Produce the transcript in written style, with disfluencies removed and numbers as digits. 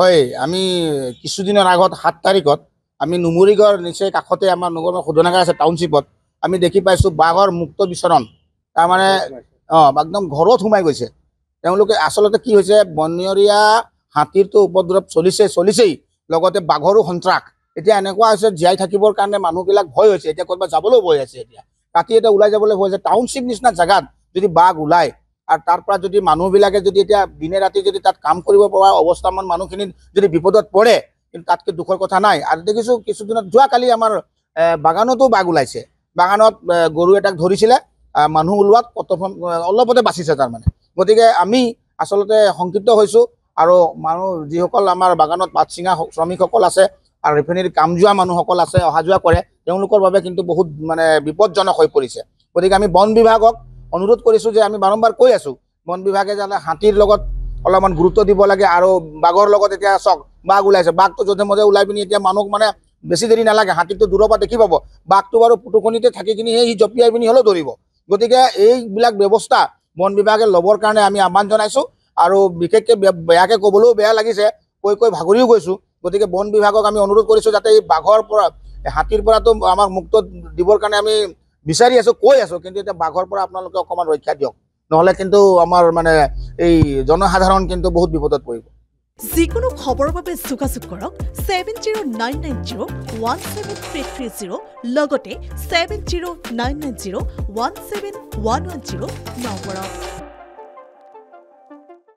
হয়, আমি কিছুদিনৰ আগত 7 তাৰিখত আমি নুমলীগড় নিচেই কাষতে আমাৰ নগৰ শোধনাগাৰ আছে টাউনশ্বিপত আমি দেখি পাইছোঁ বাঘৰ মুক্ত বিচৰণ। তাৰমানে একদম ঘৰত সোমাই গৈছে। তেওঁলোকে আচলতে কি হৈছে, বনৰীয়া হাতীৰটো উপদ্ৰৱ চলিছেই, লগতে বাঘৰো সন্ত্ৰাস। এতিয়া এনেকুৱা হৈছে জীয়াই থাকিবৰ কাৰণে মানুহবিলাক ভয় হৈছে, এতিয়া ক'ৰবাত যাবলৈও ভয় আছে। এতিয়া ৰাতি এটা ওলাই যাবলৈ ভয় হৈছে। টাউনশ্বিপ নিচিনা জেগাত যদি বাঘ ওলায় আৰু তাৰ পৰা যদি মানুহবিলাকে যদি এতিয়া দিনে ৰাতি যদি তাত কাম কৰিব পৰা অৱস্থামান মানুহখিনি যদি বিপদত পৰে, কিন্তু তাতকৈ দুখৰ কথা নাই। আৰু দেখিছোঁ কিছুদিনত যোৱাকালি আমাৰ বাগানতো বাঘ ওলাইছে। বাগানত গৰু এটাক ধৰিছিলে, মানুহ ওলোৱাত অলপতে বাচিছে তাৰমানে। গতিকে আমি আচলতে সংক্ষিপ্ত হৈছোঁ আৰু মানুহ যিসকল আমাৰ বাগানত পাত ছিঙা শ্ৰমিকসকল আছে আৰু ৰিফাইনেৰীৰ কাম যোৱা মানুহসকল আছে, অহা যোৱা কৰে, তেওঁলোকৰ বাবে কিন্তু বহুত মানে বিপদজনক হৈ পৰিছে। গতিকে আমি বন বিভাগক অনুৰোধ কৰিছোঁ যে আমি বাৰম্বাৰ কৈ আছোঁ, বন বিভাগে যাতে হাতীৰ লগত অলপমান গুৰুত্ব দিব লাগে। আৰু বাঘৰ লগত এতিয়া চাওক বাঘ ওলাইছে, বাঘটো যধে মধে ওলাই পিনি এতিয়া মানুহক মানে বেছি দেৰি নালাগে, হাতীটো দূৰৰ পৰা দেখি পাব। বাঘটো বাৰু পুটুকনিতে থাকি কিনি সি জঁপিয়াই পিনি হ'লেও ধৰিব। গতিকে এইবিলাক ব্যৱস্থা বন বিভাগে ল'বৰ কাৰণে আমি আহ্বান জনাইছোঁ। আৰু বিশেষকৈ বেয়াকৈ ক'বলৈও বেয়া লাগিছে, কৈ ভাগৰিও গৈছোঁ। গতিকে বন বিভাগক আমি অনুৰোধ কৰিছোঁ যাতে এই বাঘৰ পৰা, হাতীৰ পৰাতো আমাক মুক্ত দিবৰ কাৰণে আমি বিচাৰি আছোঁ, কৈ আছোঁ, কিন্তু এতিয়া বাঘৰ পৰা আপোনালোকে অকণমান ৰক্ষা দিয়ক, নহ'লে কিন্তু আমাৰ মানে এই জনসাধাৰণ কিন্তু বহুত বিপদত পৰিব। যিকোনো খবৰৰ বাবে যোগাযোগ কৰক 7099017330 লগতে 7099017110 নম্বৰত।